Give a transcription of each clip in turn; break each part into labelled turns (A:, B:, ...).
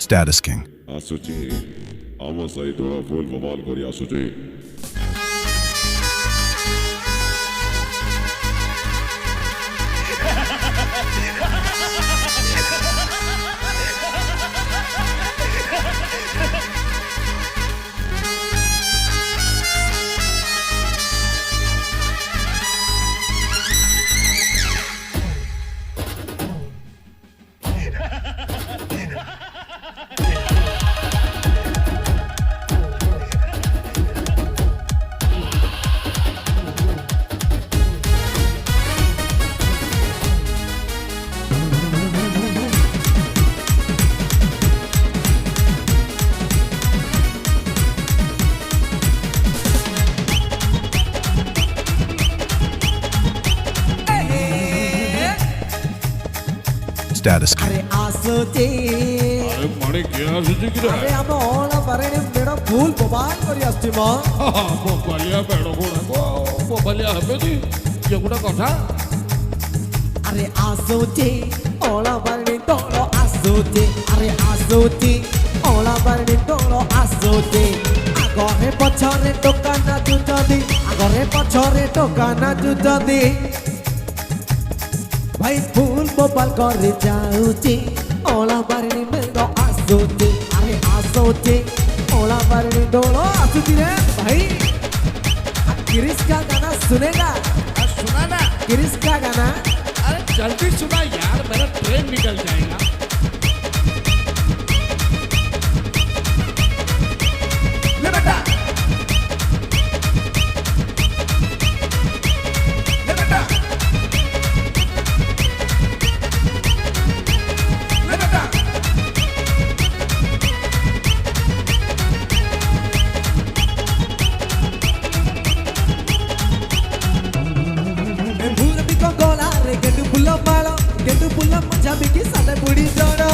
A: Status King.
B: ଆସୁଛି ଆମ ସହିତ ଫୁଲ ବବାଲ କରି ଆସୁଛି।
A: Status King.
C: अरे आसोचे
B: अरे माने क्या आସୁଛି କି रे?
C: अरे हम ओला परेने मेरा फूल बबाल करी आस्ती मां
B: ବୋବାଲିଆ ବେଡ଼ ଗୁଡ଼ାକ ବୋବାଲିଆ ହେବେନି ଇଏ ଗୋଟେ କଥା।
C: अरे आसोचे ओला परेने तोलो आसोचे अरे आसोचे ओला परेने तोलो आसोचे आगरे पछरे टोकाना जुजदी आगरे पछरे टोकाना जुजदी भाई फूल बबाल कर जाऊची ओला बारणी मेरा आसोचे अरे आसोचे ओला बारणी डोलो आसुची रे भाई किरिस का गाना सुनेगा
B: सुना ना,
C: किरिस का गाना
B: अरे जल्दी सुना यार, मेरा ट्रेन निकल जाएगा।
C: ले बेटा ले बेटा ले बेटा भूल भी को गोला रे गेंडू पुल्ला मालो गेंडू पुल्ला मजा भी की साले बुढ़ी जोड़ो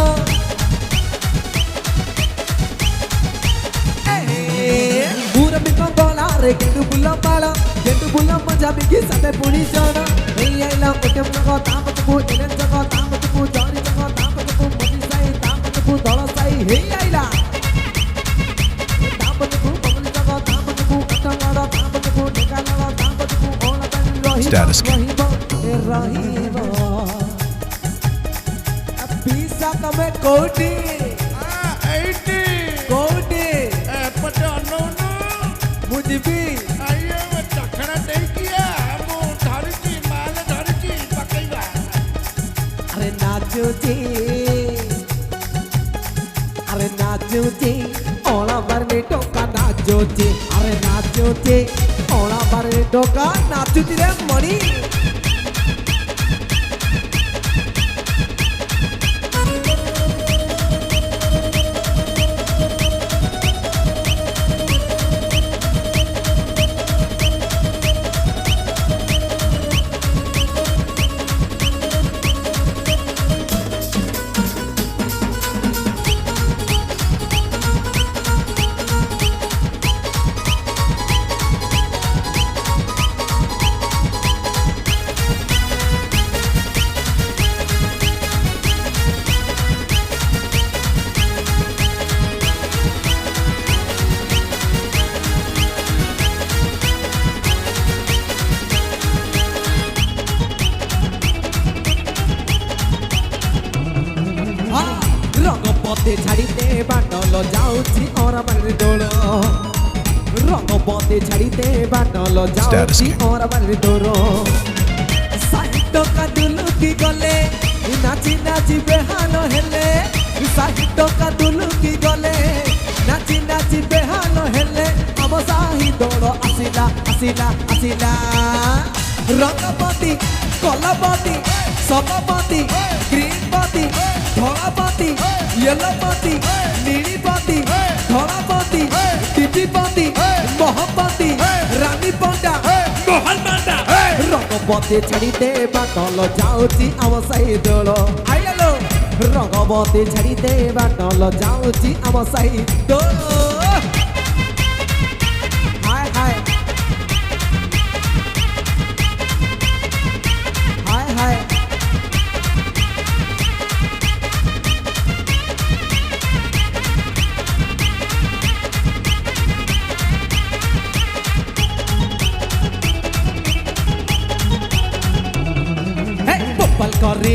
C: भूल भी को गोला रे गेंडू पुल्ला मालो गेंडू पुल्ला मजा भी की साले बुढ़ी जोड़ो नहीं आई ला उठे मुझको ताम तुझको इन्हें जगह ताम तुझको जारी जगह ताम तुझको मजी साई ताम तुझको दौड़ा साई हे आई ला ताम तुझको मजी जगह ताम तुझको अच्छा लड़ा ताम तुझको निकाल लड़ा ताम तुझको ओला बनी रही
A: Status King.
C: रहीबो पीसा तमे कोटी
B: 80
C: कोटी
B: एपटे अनौनु
C: मुझबी
B: आइए वो चखड़ा दे किया मु धरची माल धरची पकईबा।
C: अरे नाचुची अरे नाचुची ओला बरने टोका नाचुची अरे नाचुची ओला बरने टोका नाचुची रे मणि रंगपते छाड़ीते बाटल जाऊची और बारे डोल रंगपते छाड़ीते बाटल
A: Status
C: जाऊची
A: King.
C: और बारे डोल 60 टका दुलुकी गले नाची नाची बेहाल हेले 60 टका दुलुकी गले नाची नाची बेहाल हेले हम साही दौड़ आसिला आसिला आसिला रंगपति कलापति सबपति ग्रीनपति धलापति येलोपति नीलीपति धलापति टीटीपति महापति रानी पंडा मोहन पंडा रंगपति छाड़ी दे बाटल जाऊची आम साही दौड़ आइलो रंगपति छाड़ी दे बाटल जाऊची आम साही दौड़ हाय हाय हाय हाय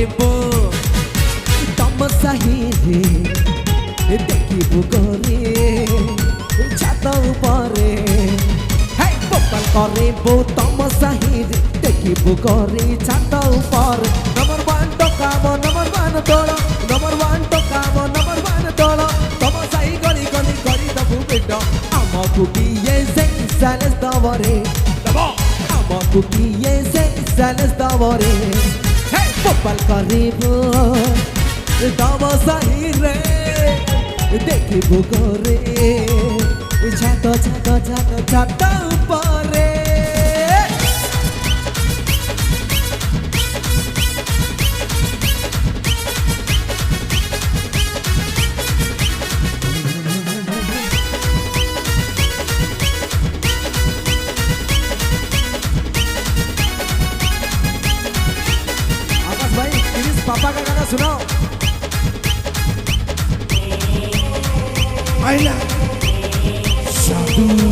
C: କରିବୁ ତମ ସାହିରେ ଦେଖିବୁ ଗରେ ଛାତ ଉପରେ ବୋପାଲ କରିବୁ ତମ ସାହିରେ ଦେଖିବୁ ଗରେ ଛାତ ଉପରେ ନମ୍ବର 1 ଟକାମ ନମ୍ବର 1 ତୋଳ ନମ୍ବର 1 ଟକାମ ନମ୍ବର 1 ତୋଳ ତମ ସାହି ଗଳି ଗଳି କରିଦବୁ ବେଟ ଆମକୁ କିଏ ସେଇ ସାଲେସ୍ ଦବରେ ଆମକୁ କିଏ ସେଇ ସାଲେସ୍ ଦବରେ ବୋପାଲ କରିବୁ ତମ ସାହିରେ ଦେଖିବୁ ଗରେ ଛାତ ଛାତ ଛାତ ଛାତ ଉପରେ आकाश भाई प्लीज पापा का गाना सुनाओ
B: आइला साधु